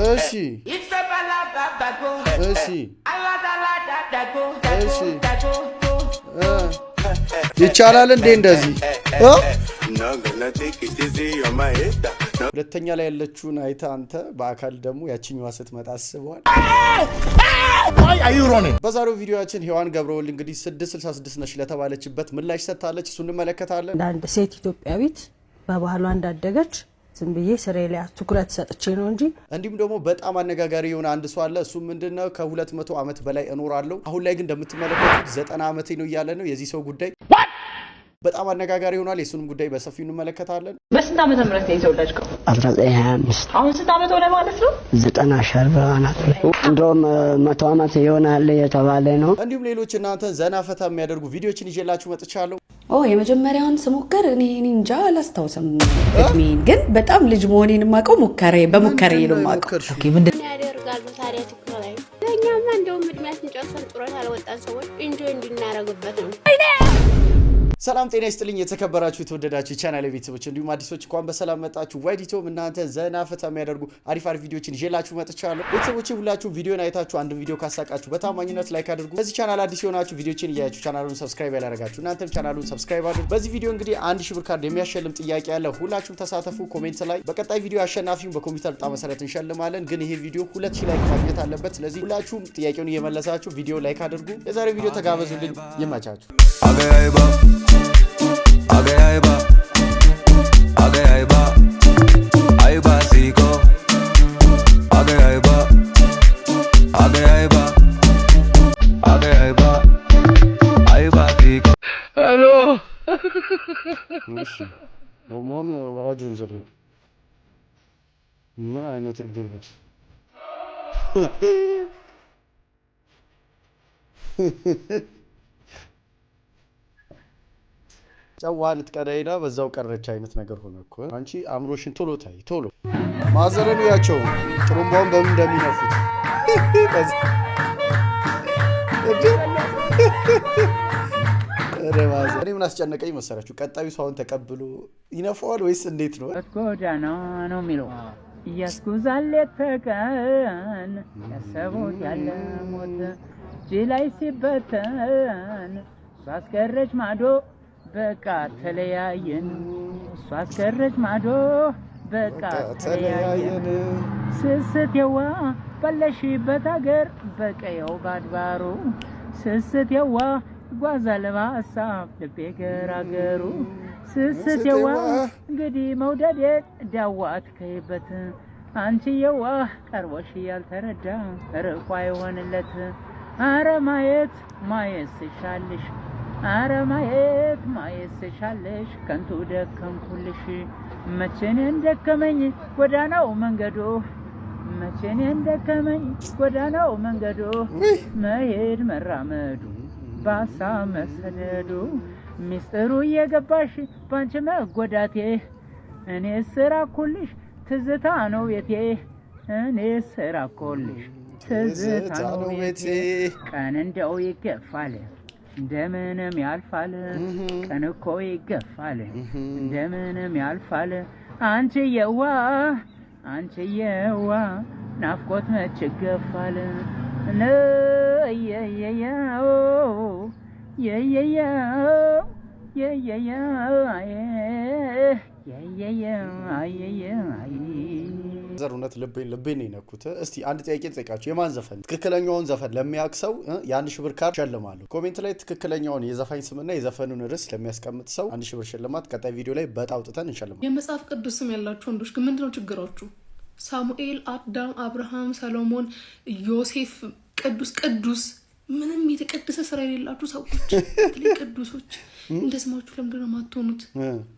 እሺ እሺ እሺ ይቻላል እንዴ እንደዚህ ሁለተኛ ላይ ያለችውን አይታ አንተ በአካል ደግሞ ያቺኛዋ ስትመጣ አስበዋል። በዛሬው ቪዲዮአችን ሔዋን ገብረወልድ እንግዲህ 666 ነሽ ለተባለችበት ምላሽ ሰጥታለች። እሱን እንመለከታለን። አንድ ሴት ኢትዮጵያዊት በባህሏ እንዳደገች ዝም ብዬ ስራዬ ላይ ትኩረት ሰጥቼ ነው እንጂ እንዲሁም ደግሞ በጣም አነጋጋሪ የሆነ አንድ ሰው አለ። እሱ ምንድነው ከ200 ዓመት በላይ እኖራለሁ አሁን ላይ ግን እንደምትመለከቱት 90 ዓመቴ ነው እያለ ነው። የዚህ ሰው ጉዳይ በጣም አነጋጋሪ ይሆናል። የሱንም ጉዳይ በሰፊው እንመለከታለን። በስንት ዓመተ ምህረት ነው የተወለድከው? 1925 አሁን ስንት ዓመት ሆነ ማለት ነው? 90 ሸርብ አናት ላይ እንደውም 100 ዓመት ይሆናል የተባለ ነው። እንዲሁም ሌሎች እናንተ ዘና ፈታ የሚያደርጉ ቪዲዮችን ይዤላችሁ መጥቻለሁ። የመጀመሪያውን ስሞከር እኔ እንጃ አላስታውስም እድሜን፣ ግን በጣም ልጅ መሆኔን ማቀው በሙከሬ ነው ማቀው። ኦኬ ምንድን ያደርጋሉ ታዲያ ትክክል ላይ ለኛማ እንደውም እድሜያችን ጨርሰን ጡረታ ያልወጣን ሰዎች ኢንጆይ እንድናረግበት ነው። ሰላም ጤና ይስጥልኝ የተከበራችሁ የተወደዳችሁ ቻናሌ ቤተሰቦች እንዲሁም አዲሶች እንኳን በሰላም መጣችሁ። ዋይዲቶም እናንተ ዘና ፈታ የሚያደርጉ አሪፍ ቪዲዮችን ይዤላችሁ መጥቻለሁ። ቤተሰቦቼ ሁላችሁ ቪዲዮን አይታችሁ አንድ ቪዲዮ ካሳቃችሁ በታማኝነት ላይክ አድርጉ። በዚህ ቻናል አዲስ የሆናችሁ ቪዲዮችን እያያችሁ ቻናሉን ሰብስክራይብ ያላረጋችሁ እናንተም ቻናሉን ሰብስክራይብ አድርጉ። በዚህ ቪዲዮ እንግዲህ 1000 ብር ካርድ የሚያሸልም ጥያቄ ያለ ሁላችሁም ተሳተፉ። ኮሜንት ላይ በቀጣይ ቪዲዮ አሸናፊውን በኮምፒውተር ዕጣ መሰረት እንሸልማለን። ግን ይሄ ቪዲዮ 2000 ላይክ ማግኘት አለበት። ስለዚህ ሁላችሁም ጥያቄውን እየመለሳችሁ ቪዲዮ ላይክ አድርጉ። የዛሬው ቪዲዮ ተጋበዙልኝ። ይመቻችሁ። Aiba Zico Aiba Zico Hello Mom racun zırı Ne aynı tepkiler ጫዋን ተቀዳይና በዛው ቀረች አይነት ነገር ሆነ እኮ አንቺ አምሮሽን ቶሎ ታይ ቶሎ ማዘረኑ ያቸው ጥሩምባውን በምን እንደሚነፉት እኔ ምን አስጨነቀኝ መሰራችሁ? ቀጣዩ ሰውን ተቀብሎ ይነፋዋል ወይስ እንዴት ነው? ጎዳና ነው የሚለው እያስጉዛል ተቀን ያሰቡት ያለ ሞት ጅላይ ሲበተን ሳስከረች ማዶ በቃ ተለያየን እሷ አስከረች ማዶ በቃ ተለያየን ስስትየዋ ባለሽበት ሀገር በቀየው ባድባሩ ስስትየዋ ጓዛል በሀሳብ ልቤ ገራገሩ ስስትየዋ እንግዲህ መውደዴን ዳዋት ከይበት አንቺየዋ ቀርቦሽ ያልተረዳ ርቋ ይሆንለት አረ ማየት ስሻልሽ አረ ማየት ስሻለሽ ከንቱ ደከምኩልሽ መቼን እንደከመኝ ጎዳናው መንገዱ መሄድ መራመዱ ባሳ መሰደዱ ሚስጥሩ እየገባሽ ባንቺ መጎዳቴ እኔ ስራኩልሽ ትዝታ ነው ቤቴ ትዝታ ነው ቤቴ ቀን እንደው ይገፋል እንደምንም ያልፋል ቀን እኮ ይገፋል እንደምንም ያልፋል አንቺየዋ ናፍቆት መች ይገፋል ዘሩነት ልቤን ይነኩት። እስቲ አንድ ጥያቄ ልጠይቃችሁ። የማን ዘፈን ትክክለኛውን ዘፈን ለሚያውቅ ሰው የ1000 ብር ካርድ ሸልማለሁ። ኮሜንት ላይ ትክክለኛውን የዘፋኝ ስምና የዘፈኑን ርዕስ ለሚያስቀምጥ ሰው 1000 ብር ሽልማት ቀጣይ ቪዲዮ ላይ በጣውጥተን እንሸልማለን። የመጽሐፍ ቅዱስ ስም ያላችሁ ወንዶች ግን ምንድነው ችግራችሁ? ሳሙኤል፣ አዳም፣ አብርሃም፣ ሰሎሞን፣ ዮሴፍ ቅዱስ ምንም የተቀደሰ ስራ የሌላችሁ ሰዎች ቅዱሶች እንደስማችሁ ለምንድነው ማትሆኑት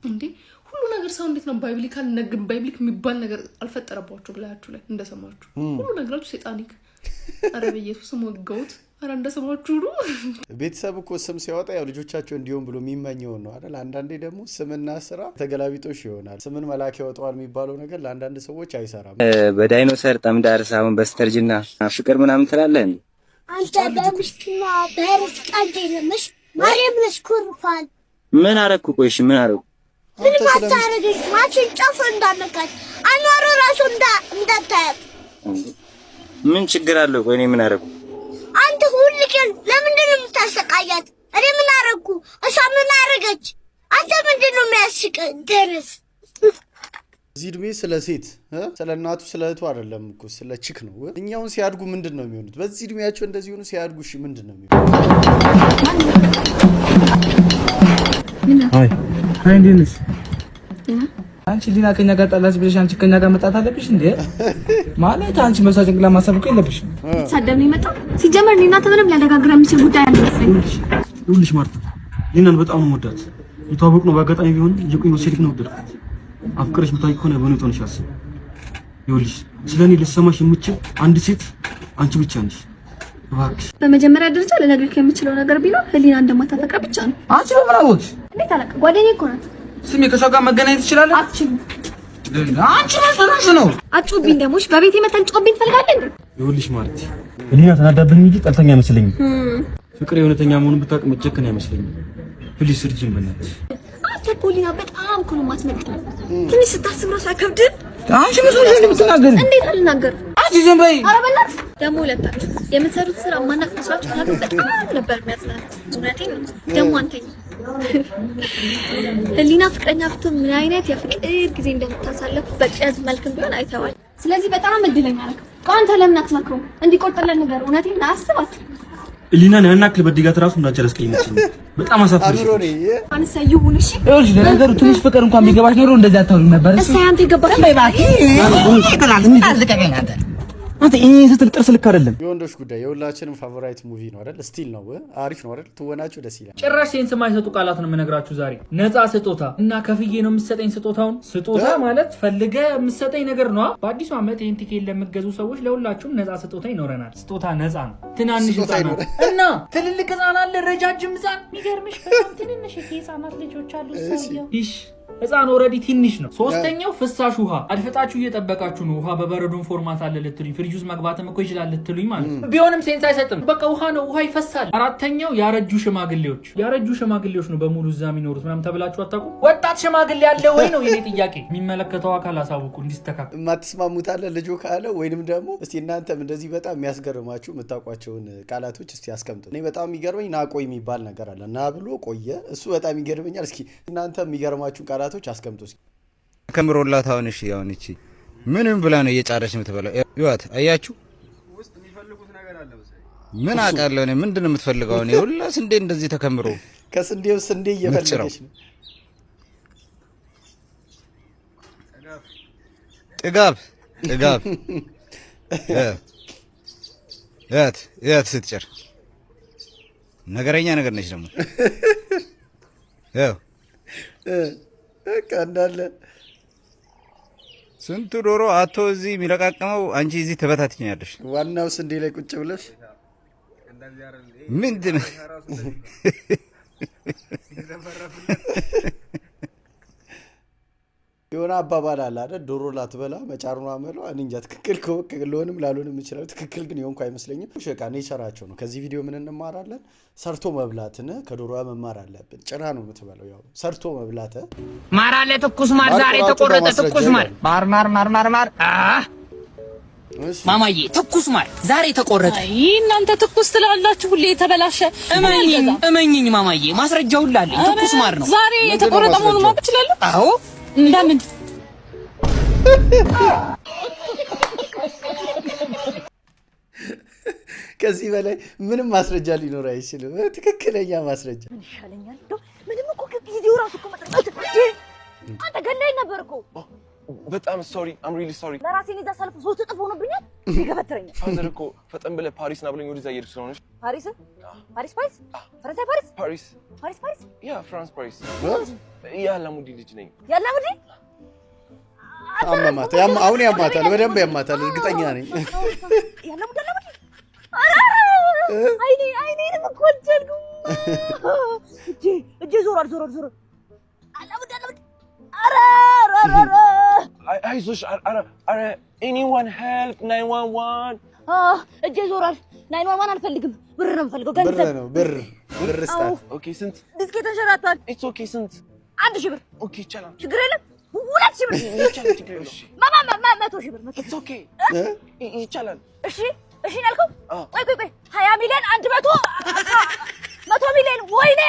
እንዴ? ሁሉ ነገር ሰው እንዴት ነው ባይብሊካል ባይብሊክ የሚባል ነገር አልፈጠረባችሁ ብላችሁ ላይ እንደሰማችሁ ሁሉ ነገራችሁ ሰይጣኒክ አረብ ኢየሱስ ወገውት አረ እንደሰማችሁ ነው። ቤተሰብ እኮ ስም ሲያወጣ ያው ልጆቻቸው እንዲሆን ብሎ የሚመኘው ነው አይደል? አንዳንዴ ደግሞ ስምና ስራ ተገላቢጦሽ ይሆናል። ስምን መላክ ያወጣዋል የሚባለው ነገር ለአንዳንድ ሰዎች አይሰራም። በዳይኖሰር ጠምዳር ሳውን በስተርጅና ፍቅር ምናምን ትላለህ እንዴ? አንተ በምስኪና በርስ ቃንዴ ለምሽ ማርያም ለስኩርፋን ምን አረኩ? ቆይሽ ምን አረኩ? ምን ማታረግሽ? ማችን ጫፍ እንዳነካት አኗሮ ራሱ እንደ አታያት። ምን ችግር አለው? ቆይ እኔ ምን አደረኩ? አንተ ሁሉ ቀን ለምንድን ነው የምታሰቃያት? እኔ ምን አደረኩ? እሷ ምን አደረገች? አንተ ምንድን ነው የሚያስቅ? ደረስ እዚህ እድሜ ስለ ሴት ስለ እናቱ ስለ እህቱ አይደለም እኮ ስለ ቺክ ነው። እኛውን ሲያድጉ ምንድን ነው የሚሆኑት? በዚህ እድሜያቸው እንደዚህ ሆኑ ሲያድጉ እሺ ምንድን ነው የሚሆኑት? አይ እንዴት ነሽ? አንቺ ሊና ከኛ ጋር ጣላሽ ብለሽ አንቺ ከኛ ጋር መጣት አለብሽ እንዴ? ማለት አንቺ መስዋዕት እንግላ ማሰብ እኮ የለብሽም። ተሳደብ ነው የመጣው። ሲጀመር ሊና ተብለም ሊያነጋግር የሚችል ጉዳይ አይደለም። ይኸውልሽ ማርታ ሊናን በጣም ነው የምወዳት። የተዋወቅ ነው በአጋጣሚ ቢሆን እየቆየ ወሰድክ ነው ወደድኩት። አፍቅረሽ ብታይ ከሆነ በእውነት ሆነሽ አስብ። ይኸውልሽ ስለኔ ልትሰማሽ የምችል አንድ ሴት አንቺ ብቻ ነሽ። እባክሽ በመጀመሪያ ደረጃ ልነግርህ የምችለው ነገር ቢኖር ህሊና እንደማታፈቅር ብቻ ነው። አንቺ በምን አወቅሽ? እንዴት አላውቅ? ጓደኛዬ እኮ ናት። ስሚ ከሷ ጋር መገናኘት ትችላለህ? አትችልም። አንቺ መስራሽ ነው። አትጮህብኝ ደግሞ እሺ። በቤቴ መተን ጮህብኝ ትፈልጋለህ እንዴ? ይኸውልሽ ማለት ህሊና ተናዳብኝ እንጂ ጠልተኛ አይመስለኝም። ፍቅር የእውነተኛ መሆኑን ብታውቅ መጨከን አይመስለኝም። ፕሊስ እርጅን በእናትሽ። አንተ ፖሊና በጣም እኮ ነው የማትመጥነው። ትንሽ ስታስብ ራሱ አይከብድም? አንቺ መስሎሽ እንደምትናገሪ? እንዴት አልናገርም? አንቺ ዝም በይ። ኧረ በእናትህ ደግሞ ሁለታችሁ የምትሰሩት ስራ ማናቅ መስራችሁ ታዲያ በጣም ነበር የሚያጽናናት። እውነቴን ነው። ደግሞ አንተኛ ህሊና ፍቅረኛ ብትሆን ምን አይነት የፍቅር ጊዜ እንደምታሳልፍ በቅያዝ መልክም ቢሆን አይተዋል። ስለዚህ በጣም እድለኛ ነህ። አንተ ለምን አትመክረውም? እንዲቆርጥልን ነገር እውነቴን አስባት። ህሊናን ያናክል በድጋት ራሱ እንዳጨረስከኝ ይመስል በጣም አሳፍረሽ አንተ ይሁን እሺ። ይኸውልሽ ለነገሩ ትንሽ ፍቅር እንኳን ቢገባሽ ኖሮ እንደዚህ አታውሪም ነበር። እሺ አንተ ይገባሽ። አንተ እኔ ስትል ጥርስ ልክ አይደለም። የወንዶች ጉዳይ የሁላችንም ፋቮራይት ሙቪ ነው አይደል? ስቲል ነው አሪፍ ነው አይደል? ትወናችሁ ደስ ይላል። ጭራሽ ሴንስ የማይሰጡ ቃላት ነው የምነግራችሁ ዛሬ። ነፃ ስጦታ እና ከፍዬ ነው የምትሰጠኝ ስጦታውን። ስጦታ ማለት ፈልገ የምትሰጠኝ ነገር ነው። በአዲሱ ዓመት ይሄን ቲኬት ለምትገዙ ሰዎች ለሁላችሁም ነፃ ስጦታ ይኖረናል። ስጦታ ነፃ ነው። ትናንሽ ህፃናት እና ትልልቅ ህፃናት አለ፣ ረጃጅም ህፃን። የሚገርምሽ በጣም ትንንሽ ህፃናት ልጆች አሉ። ሰውየው ህፃን ኦልሬዲ ትንሽ ነው። ሶስተኛው ፍሳሽ ውሃ አድፍጣችሁ እየጠበቃችሁ ነው። ውሃ በበረዶን ፎርማት አለ ልትሉኝ፣ ፍሪጅ ውስጥ መግባትም እኮ ይችላል ልትሉኝ ማለት ነው። ቢሆንም ሴንስ አይሰጥም። በቃ ውሃ ነው፣ ውሃ ይፈሳል። አራተኛው ያረጁ ሽማግሌዎች ነው በሙሉ እዛ የሚኖሩት ምናምን ተብላችሁ አታውቁም? ወጣት ሽማግሌ ያለ ወይ ነው የኔ ጥያቄ። የሚመለከተው አካል አሳውቁ እንዲስተካከል። የማትስማሙት አለ ልጆ ካለ ወይንም ደግሞ እስቲ እናንተም እንደዚህ በጣም የሚያስገርማችሁ የምታውቋቸውን ቃላቶች እስቲ አስቀምጡ። እኔ በጣም የሚገርመኝ ናቆይ የሚባል ነገር አለ። ና ብሎ ቆየ፣ እሱ በጣም ይገርመኛል። እስኪ እናንተ የሚገርማችሁ ቃላቶች አስቀምጡ እስኪ። ከምሮላት አሁን እሺ፣ አሁን እቺ ምንም ብላ ነው እየጫረች የምትበላው። ይዋት አያችሁ፣ ውስጥ የሚፈልጉት ነገር አለ መሰለኝ። ምን አውቃለሁ እኔ ምንድነው የምትፈልገው? እኔ ሁላ ስንዴ እንደዚህ ተከምሮ ከስንዴው ስንዴ እየፈለገች ነው። ጥጋብ ያት ስትጨር ነገረኛ ነገር ነች ደግሞ በቃ እንዳለ ስንቱ ዶሮ አቶ እዚህ የሚለቃቀመው አንቺ እዚህ ተበታትኛለሽ። ዋናው ስንዴ ላይ ቁጭ ብለሽ ምንድን የሆነ አባባል አለ አይደል? ዶሮ ላትበላ መጫሩን አመለው። እኔ እንጃ ትክክል ከሆነም ላልሆንም ይችላል። ትክክል ግን የሆንኩ አይመስለኝም። ሸቃ ኔቸራቸው ነው። ከዚህ ቪዲዮ ምን እንማራለን? ሰርቶ መብላትን ከዶሮዋ መማር አለብን። ጭራ ነው የምትበላው። ያው ሰርቶ መብላት። ማር አለ፣ ትኩስ ማር፣ ዛሬ ተቆረጠ ትኩስ ማር። ማር ማማዬ፣ ትኩስ ማር ዛሬ ተቆረጠ። አይ እናንተ ትኩስ ትላላችሁ፣ ሁሌ የተበላሸ። እመኝኝ ማማዬ፣ ማስረጃው ሁሉ አለኝ። ትኩስ ማር ነው ዛሬ የተቆረጠ መሆኑን ማወቅ እችላለሁ? አዎ። እንደምን ከዚህ በላይ ምንም ማስረጃ ሊኖር አይችልም። ትክክለኛ ማስረጃ ምን ይሻለኛል? ምንም እኮ ጊዜው ራሱ እኮ መጥራት አንተ ገላይ ነበር እኮ። በጣም ሶሪ አም ሪሊ ሶሪ። ለራሴን እዛ ሰልፍ 3 እጥፍ ሆኖብኛል። ይገበትረኛል። ፋዘር እኮ ፈጠን ብለህ ፓሪስ ና ብለኝ ወደዛ እየሄድኩ ስለሆነሽ። ፓሪስ ፈረንሳይ ፓሪስ ያ ፍራንስ ፓሪስ ያ ላሙዲ ልጅ ነኝ። ያላሙዲ አማማት አሁን ያማታል፣ በደንብ ያማታል፣ እርግጠኛ ነኝ። ያላሙዲ አይኔንም እኮ አልቻልኩ። እጄ ዞሯል። አላሙዲ አይዞሽ። ኧረ ኤኒዋን ሄልፕ 911 እጄ ዞሯል። 911 አልፈልግም። ብር ነው የምፈልገው። ገንዘብ ነው። ብር ስጣት። ኦኬ ስንት? ዲስኬ ተንሸራቷል። ኢትስ ኦኬ ስንት? 1000 ብር። ኦኬ ይቻላል። ችግር የለም። 2,000 ብር ማማ 100,000 ብር ኦኬ ይቻላል እሺ ያልከው ቆይ 20 ሚሊዮን 100 ሚሊዮን ወይኔ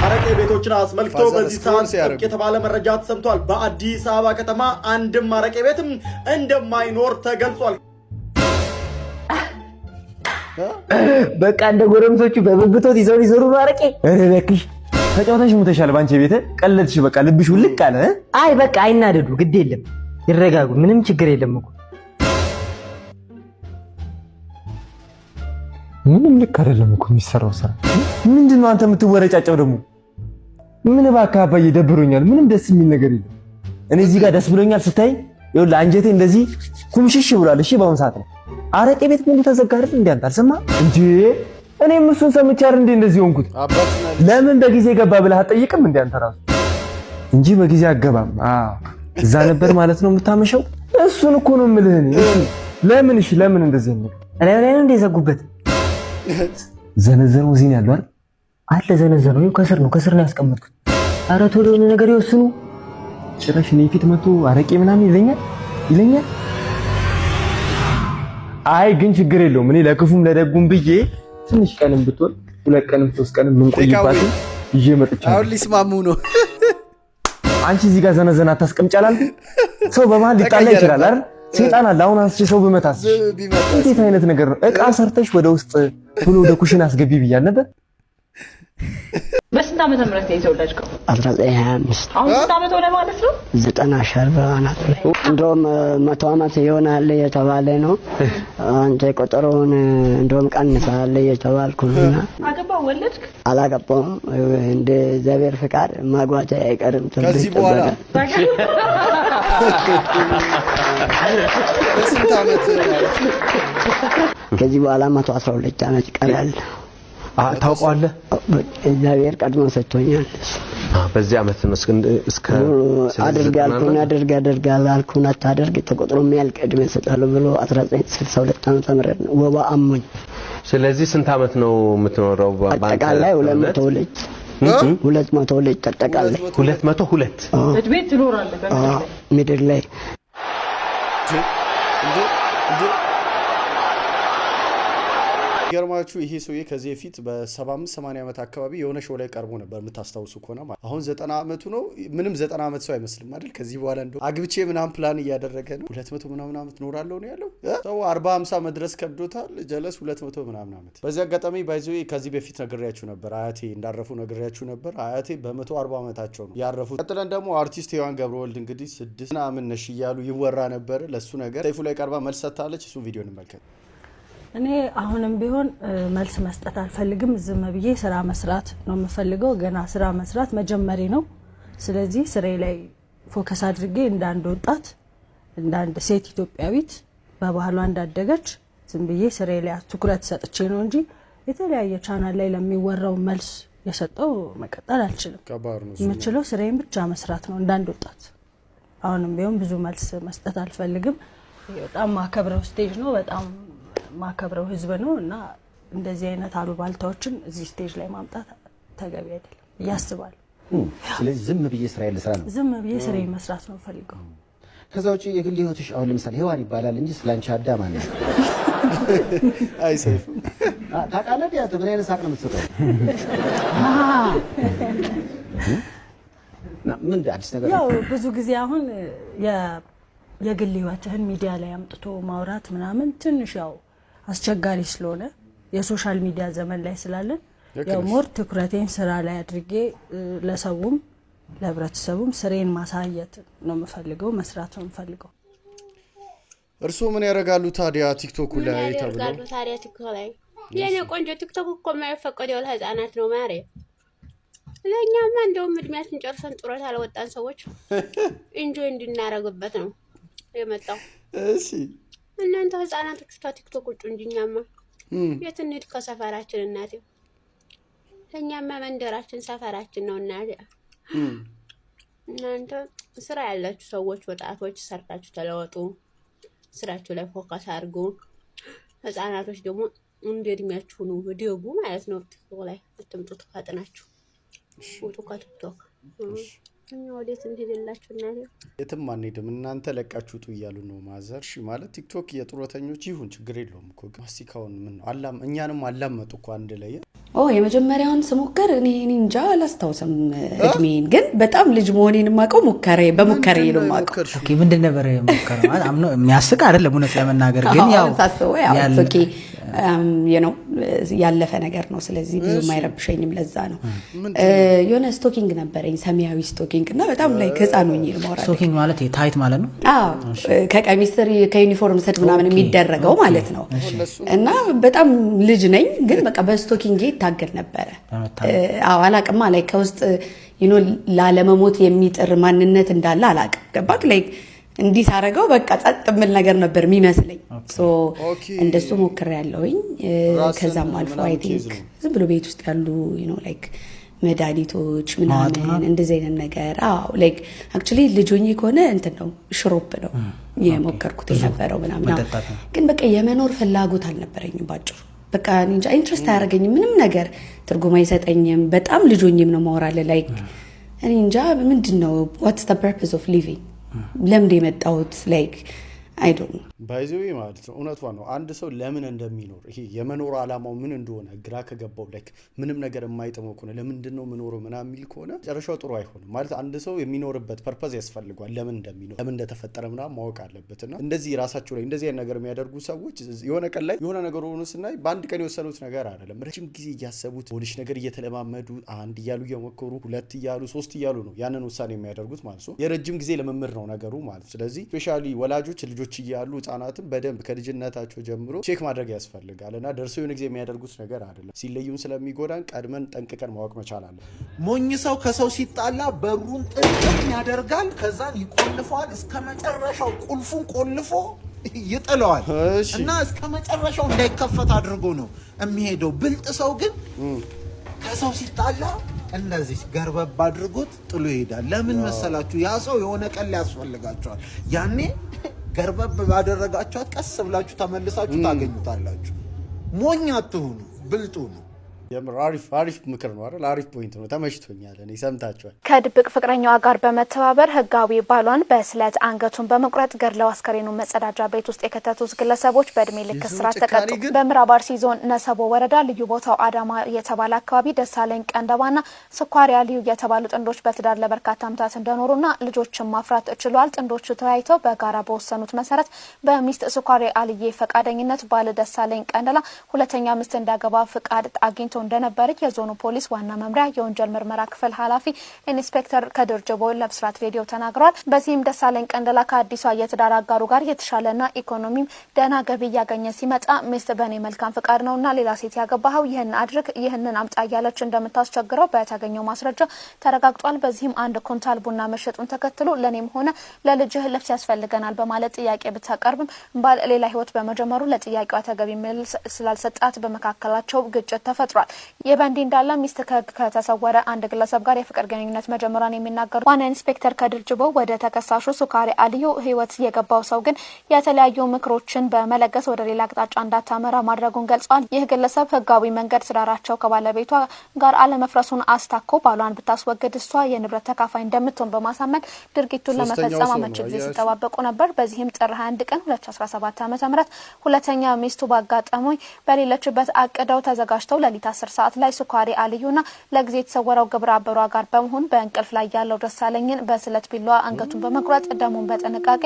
አረቄ ቤቶችን አስመልክቶ በዚህ ሰዓት ጥብቅ የተባለ መረጃ ተሰምቷል። በአዲስ አበባ ከተማ አንድም አረቄ ቤትም እንደማይኖር ተገልጿል። በቃ እንደ ጎረምሶቹ በብብቶት ይዘው ይዞሩ አረቄ እረበክሽ ተጫውተሽ ሙተሻል። ባንቺ ቤት ቀለድሽ። በቃ ልብሽ ውልቅ አለ። አይ በቃ አይናደዱ፣ ግድ የለም ይረጋጉ፣ ምንም ችግር የለም እኮ ምንም ልክ አይደለም እኮ የሚሰራው ስራ። ምንድነው አንተ የምትወረጫጨው ደግሞ? ምን እባክህ አባዬ ደብሮኛል። ምንም ደስ የሚል ነገር የለም። እኔ እዚህ ጋር ደስ ብሎኛል ስታይ፣ ይኸውልህ አንጀቴ እንደዚህ ኩምሽሽ ብሏል። እሺ በአሁን ሰዓት ነው አረቄ ቤት ሙሉ ተዘጋ አይደል? እንዴ አንተ አልሰማህም እንዴ? እኔም እሱን ሰምቼ አይደል እንዴ እንደዚህ ሆንኩት። ለምን በጊዜ ገባ ብለህ አትጠይቅም እንዴ አንተ ራሱ? እንጂ በጊዜ አገባም። አዎ እዛ ነበር ማለት ነው የምታመሸው። እሱን እኮ ነው የምልህ እኔ። ለምን እሺ ለምን እንደዚህ ነው? ላይ ነው እንደ ዘጉበት ዘነዘነው እዚህ ያለው አይደል? አለ ዘነዘነው ከስር ነው ያስቀመጥኩት። ኧረ ቶሎ የሆነ ነገር ይወስኑ። ጭራሽ እኔ ፊት መጥቶ አረቄ ምናምን ይለኛል። አይ ግን ችግር የለውም። እኔ ለክፉም ለደጉም ብዬ ትንሽ ቀንም ብትወል 2 ቀንም 3 ቀንም ምን ቆይባት ይዤ መጥቻለሁ። አሁን ሊስማሙ ነው። አንቺ እዚህ ጋር ዘነዘና አታስቀምጫላል። ሰው በመሃል ሊጣላ ይችላል አይደል? ሰይጣን አለ። አሁን አንቺ ሰው ብመታስ እንዴት አይነት ነገር ነው? እቃ ሰርተሽ ወደ ውስጥ ቶሎ ወደ ኩሽና አስገቢ ብያል ነበር። በስንት ዓመተ ምህረት ነው የተወለድከው? 1925 አሁን ስንት ዓመት ሆነ ማለት ነው? 90 ሻርባ አናት ላይ እንደውም 100 ዓመት ይሆናል የተባለ ነው። አንተ ቆጠሮውን እንደውም ቀንሳለ የተባልኩ ነውና አገባው ወለድክ? አላገባውም። እንደ እግዚአብሔር ፍቃድ ማግባት አይቀርም። ከዚህ በኋላ በስንት ዓመት ከዚህ በኋላ 112 ዓመት ይቀራል። ታውቀዋለህ? እግዚአብሔር ቀድሞ ሰጥቶኛል። በዚህ ዓመት ነው እስከ አድርጋለሁ አታደርግ ተቆጥሮ የሚያልቅ ዕድሜ እሰጣለሁ ብሎ 1962 ዓመተ ምህረት ነው ወባ አሞኝ። ስለዚህ ስንት ዓመት ነው የምትኖረው? አጠቃላይ 202 አጠቃላይ 202 እድሜ ትኖራለህ ምድር ላይ ገርማችሁ ይሄ ሰውዬ ከዚህ በፊት በ75-80 ዓመት አካባቢ የሆነ ሾው ላይ ቀርቦ ነበር የምታስታውሱ ከሆነ ማለት አሁን 90 ዓመቱ ነው። ምንም 90 ዓመት ሰው አይመስልም አይደል? ከዚህ በኋላ እንደው አግብቼ ምናምን ፕላን እያደረገ ነው። 200 ምናምን ዓመት ኖራለሁ ነው ያለው። ሰው 40-50 መድረስ ከብዶታል። ጀለስ 200 ምናምን ዓመት። በዚህ አጋጣሚ ባይዘው ከዚህ በፊት ነግሬያችሁ ነበር፣ አያቴ እንዳረፉ ነግሬያችሁ ነበር። አያቴ በ140 ዓመታቸው ነው ያረፉት። ቀጥለን ደግሞ አርቲስት ሔዋን ገብረወልድ እንግዲህ 6 ምናምን ነሽ እያሉ ይወራ ነበር። ለሱ ነገር ሰይፉ ላይ ቀርባ መልስ ሰጥታለች። እሱ ቪዲዮ እንመልከት። እኔ አሁንም ቢሆን መልስ መስጠት አልፈልግም። ዝም ብዬ ስራ መስራት ነው የምፈልገው። ገና ስራ መስራት መጀመሪ ነው። ስለዚህ ስራዬ ላይ ፎከስ አድርጌ እንዳንድ ወጣት እንዳንድ ሴት ኢትዮጵያዊት በባህሏ እንዳደገች ዝም ብዬ ስራዬ ላይ ትኩረት ሰጥቼ ነው እንጂ የተለያየ ቻናል ላይ ለሚወራው መልስ የሰጠው መቀጠል አልችልም። የምችለው ስራዬን ብቻ መስራት ነው እንዳንድ ወጣት። አሁንም ቢሆን ብዙ መልስ መስጠት አልፈልግም። በጣም ማከብረው ስቴጅ ነው። በጣም ማከብረው ህዝብ ነው እና እንደዚህ አይነት አሉባልታዎችን እዚህ ስቴጅ ላይ ማምጣት ተገቢ አይደለም ያስባል። ስለዚህ ዝም ብዬ ስራዬን ልስራ ነው። ዝም ብዬ ስራዬን መስራት ነው ፈልገው። ከዛ ውጪ የግል ህይወትሽ አሁን ለምሳሌ ሔዋን ይባላል እንጂ ስላንቺ አዳም አለ። አይ ሰይፉ ታውቃለህ ያ ምን አይነት ሳቅ ነው የምትሰጠው? ምን አዲስ ነገር ያው ብዙ ጊዜ አሁን የግል ህይወትህን ሚዲያ ላይ አምጥቶ ማውራት ምናምን ትንሽ ያው አስቸጋሪ ስለሆነ የሶሻል ሚዲያ ዘመን ላይ ስላለን ያው ሞር ትኩረቴን ስራ ላይ አድርጌ ለሰውም ለህብረተሰቡም ስሬን ማሳየት ነው የምፈልገው፣ መስራት ነው የምፈልገው። እርስዎ ምን ያደርጋሉ ታዲያ ቲክቶክ ላይ ተብሎ? ታዲያ ቲክቶክ ላይ የኔ ቆንጆ ቲክቶክ እኮ የማይፈቀደው ለህፃናት ነው ማሬ። ለኛማ እንደውም እድሜያችን ጨርሰን ጡረታ ያልወጣን ሰዎች ኢንጆይ እንድናረግበት ነው የመጣው። እሺ እናንተ ህፃናቶች ቲክቶክ ቁጭ እንጂኛማ የት እንሂድ ከሰፈራችን እናቴ። ለኛማ መንደራችን ሰፈራችን ነው እናቴ። እናንተ ስራ ያላችሁ ሰዎች ወጣቶች ሰርታችሁ ተለወጡ፣ ስራችሁ ላይ ፎከስ አድርጉ። ህፃናቶች ደግሞ እንደ እድሜያችሁ ነው ደጉ ማለት ነው። ቲክቶክ ላይ አትምጡ፣ ተፋጥናችሁ ውጡ ከቲክቶክ። እኛ ወዴት እንሄድላችሁ እናቴ? የትም አንሄድም እናንተ ለቃችሁ ውጡ እያሉ ነው ማዘር። እሺ ማለት ቲክቶክ የጡረተኞች ይሁን ችግር የለውም እኮ ማስቲካውን ምን ነው እኛንም አላመጡ እኮ አንድ ላይ የመጀመሪያውን ስሞክር እኔ እንጃ አላስታውስም እድሜን፣ ግን በጣም ልጅ መሆኔን ማቀው በሙከሬ ነው ማቀው። ኦኬ ምንድን ነበር ሙከራ? ማለት አምኖ የሚያስቅ አይደለም እውነት ለመናገር ግን ያው ኦኬ ያለፈ ነገር ነው። ስለዚህ ብዙ ማይረብሸኝም ለዛ ነው። የሆነ ስቶኪንግ ነበረኝ ሰማያዊ ስቶኪንግ እና በጣም ላይ ህፃን ሆኜ ነው ማውራት። ስቶኪንግ ማለት ታይት ማለት ነው? አዎ ከቀሚስ ከዩኒፎርም ሰድ ምናምን የሚደረገው ማለት ነው። እና በጣም ልጅ ነኝ ግን በቃ በስቶኪንግ ይታገል ነበረ። አላቅማ ላይ ከውስጥ ላለመሞት የሚጥር ማንነት እንዳለ አላቅም። ገባክ ላይ እንዲህ ሳረጋው በቃ ጸጥ ምን ነገር ነበር የሚመስለኝ። እንደሱ ሞክሬያለሁኝ። ከዛም አልፎ አይ ቲንክ ዝም ብሎ ቤት ውስጥ ያሉ ላይክ መድኃኒቶች ምናምን እንደዚህ አይነት ነገር ላይክ አክቹሊ ልጅ ሆኜ ከሆነ እንትን ነው ሽሮፕ ነው የሞከርኩት የነበረው ምናምን። ግን በቃ የመኖር ፍላጎት አልነበረኝም ባጭሩ። በቃ እንጃ ኢንትረስት አያደርገኝም ምንም ነገር ትርጉም አይሰጠኝም። በጣም ልጅ ሆኜም ነው ማወራለ ላይክ እኔ እንጃ ምንድነው what's the purpose of living ለምን የመጣሁት ላይክ አይ ዶንት ኖ ባይዘው ማለት ነው። እውነቷ ነው። አንድ ሰው ለምን እንደሚኖር ይሄ የመኖር አላማው ምን እንደሆነ ግራ ከገባው ላይክ ምንም ነገር የማይጠመው ከሆነ ለምንድነው መኖረው ምናምን የሚል ከሆነ ጨረሻው ጥሩ አይሆንም። ማለት አንድ ሰው የሚኖርበት ፐርፐዝ ያስፈልጋል። ለምን እንደሚኖር ለምን እንደተፈጠረ ምናምን ማወቅ አለበትና እንደዚህ ራሳቸው ላይ እንደዚህ ነገር የሚያደርጉ ሰዎች የሆነ ቀን ላይ የሆነ ነገር ሆኖ ስናይ በአንድ ቀን የወሰኑት ነገር አይደለም። ረጅም ጊዜ እያሰቡት ሆነሽ ነገር እየተለማመዱ አንድ እያሉ እየሞከሩ ሁለት እያሉ ሶስት እያሉ ነው ያንን ውሳኔ የሚያደርጉት ማለት ነው። የረጅም ጊዜ ለመምር ነው ነገሩ ማለት። ስለዚህ ስፔሻሊ ወላጆች ልጆች እያሉ ህፃናትን በደንብ ከልጅነታቸው ጀምሮ ቼክ ማድረግ ያስፈልጋልና ደርሰው የሆነ ጊዜ የሚያደርጉት ነገር አይደለም። ሲለዩም ስለሚጎዳን ቀድመን ጠንቅቀን ማወቅ መቻል አለ። ሞኝ ሰው ከሰው ሲጣላ በሩን ጥልቅ ያደርጋል፣ ከዛን ይቆልፈዋል፣ እስከ መጨረሻው ቁልፉን ቆልፎ ይጥለዋል እና እስከ መጨረሻው እንዳይከፈት አድርጎ ነው የሚሄደው። ብልጥ ሰው ግን ከሰው ሲጣላ እንደዚህ ገርበብ አድርጎት ጥሎ ይሄዳል። ለምን መሰላችሁ? ያ ሰው የሆነ ቀን ሊያስፈልጋቸዋል። ያኔ ገርበብ ባደረጋችኋት ቀስ ብላችሁ ተመልሳችሁ ታገኙታላችሁ። ሞኝ አትሁኑ፣ ብልጡ ነው። አሪፍ ምክር ነው አይደል? አሪፍ ፖይንት ነው። ተመችቶኛል። እኔ ሰምታችኋል። ከድብቅ ፍቅረኛዋ ጋር በመተባበር ህጋዊ ባሏን በስለት አንገቱን በመቁረጥ ገድለው አስከሬኑን መጸዳጃ ቤት ውስጥ የከተቱት ግለሰቦች በእድሜ ልክ እስራት ተቀጡ። በምዕራብ አርሲ ዞን ነሰቦ ወረዳ ልዩ ቦታው አዳማ የተባለ አካባቢ ደሳለኝ ቀንደባና ስኳሪ አልዩ የተባሉ ጥንዶች በትዳር ለበርካታ ዓመታት እንደኖሩና ልጆችን ማፍራት ችሏል። ጥንዶቹ ተያይተው በጋራ በወሰኑት መሰረት በሚስት ስኳሪ አልዬ ፈቃደኝነት ባለ ደሳለኝ ቀንደላ ሁለተኛ ሚስት እንዳገባ ፍቃድ አግኝቶ እንደነበር የዞኑ ፖሊስ ዋና መምሪያ የወንጀል ምርመራ ክፍል ኃላፊ ኢንስፔክተር ከድር ጀቦል ለብስራት ሬዲዮ ተናግሯል። በዚህም ደሳለኝ ቀንደላ ከአዲሷ የትዳር አጋሩ ጋር የተሻለና ኢኮኖሚም ደህና ገቢ ያገኘ ሲመጣ ሚስት በኔ መልካም ፍቃድ ነውና ሌላ ሴት ያገባው ይህን አድርግ ይህንን አምጣ ያለች እንደምታስቸግረው በተገኘው ማስረጃ ተረጋግጧል። በዚህም አንድ ኩንታል ቡና መሸጡን ተከትሎ ለኔም ሆነ ለልጅህ ልብስ ያስፈልገናል በማለት ጥያቄ ብታቀርብም ባል ሌላ ህይወት በመጀመሩ ለጥያቄዋ ተገቢ መልስ ስላልሰጣት በመካከላቸው ግጭት ተፈጥሯል። የበንዲ እንዳለ ሚስት ከተሰወረ አንድ ግለሰብ ጋር የፍቅር ግንኙነት መጀመሯን የሚናገሩ ዋና ኢንስፔክተር ከድር ጅቦ ወደ ተከሳሹ ሱካሪ አልዩ ህይወት የገባው ሰው ግን የተለያዩ ምክሮችን በመለገስ ወደ ሌላ አቅጣጫ እንዳታመራ ማድረጉን ገልጿል። ይህ ግለሰብ ህጋዊ መንገድ ትዳራቸው ከባለቤቷ ጋር አለመፍረሱን አስታኮ ባሏን ብታስወግድ እሷ የንብረት ተካፋይ እንደምትሆን በማሳመን ድርጊቱን ለመፈጸም አመቺ ጊዜ ሲጠባበቁ ነበር። በዚህም ጥር 21 ቀን 2017 ዓ.ም ሁለተኛ ሚስቱ ባጋጠመው በሌለችበት አቅደው ተዘጋጅተው ለሊት 10 ሰዓት ላይ ሱካሪ አልዩና ለጊዜ የተሰወረው ግብረ አበሯ ጋር በመሆን በእንቅልፍ ላይ ያለው ደሳለኝን በስለት ቢላዋ አንገቱን በመቁረጥ ደሙን በጥንቃቄ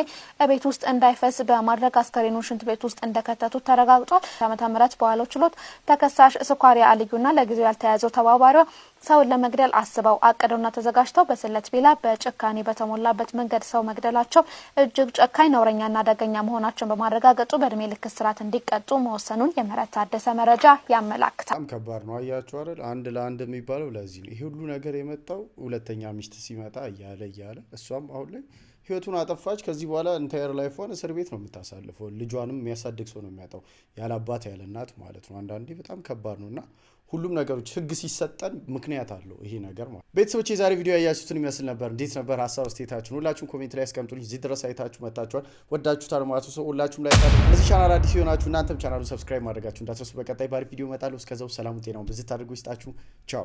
ቤት ውስጥ እንዳይፈስ በማድረግ አስከሬኑን ሽንት ቤት ውስጥ እንደከተቱት ተረጋግጧል። ዓመተ በኋላው ችሎት ተከሳሽ ሱካሪ አልዩና ለጊዜው ያልተያዘው ተባባሪዋ ሰውን ለመግደል አስበው አቅደውና ተዘጋጅተው በስለት ቢላ በጭካኔ በተሞላበት መንገድ ሰው መግደላቸው እጅግ ጨካኝ ነውረኛና አደገኛ መሆናቸውን በማረጋገጡ በእድሜ ልክ እስራት እንዲቀጡ መወሰኑን የምህረት ታደሰ መረጃ ያመላክታል። በጣም ከባድ ነው። አያችሁ አይደል? አንድ ለአንድ የሚባለው ለዚህ ነው። ይሄ ሁሉ ነገር የመጣው ሁለተኛ ሚስት ሲመጣ እያለ እሷም አሁን ላይ ህይወቱን አጠፋች። ከዚህ በኋላ ኢንታየር ላይፏን እስር ቤት ነው የምታሳልፈው። ልጇንም የሚያሳድግ ሰው ነው የሚያጣው፣ ያለ አባት ያለ እናት ማለት ነው። አንዳንዴ በጣም ከባድ ነውና ሁሉም ነገሮች ህግ ሲሰጠን ምክንያት አለው ይሄ ነገር ማለት። ቤተሰቦች የዛሬ ቪዲዮ ያያችሁትን ይመስል ነበር። እንዴት ነበር ሀሳብ አስተያየታችሁን ሁላችሁም ኮሜንት ላይ አስቀምጡልኝ። እዚህ ድረስ አይታችሁ መጣችኋል፣ ወዳችሁታል ማለት ነው። ሁላችሁም ላይ ታዲያ ለዚህ ቻናል አዲስ ይሆናችሁ እናንተም ቻናሉን ሰብስክራይብ ማድረጋችሁ እንዳትረሱ። በቀጣይ ባሪ ቪዲዮ እመጣለሁ። እስከዛው ሰላም ጤናውን ብዝት አድርጉ ይስጣችሁ። ቻው።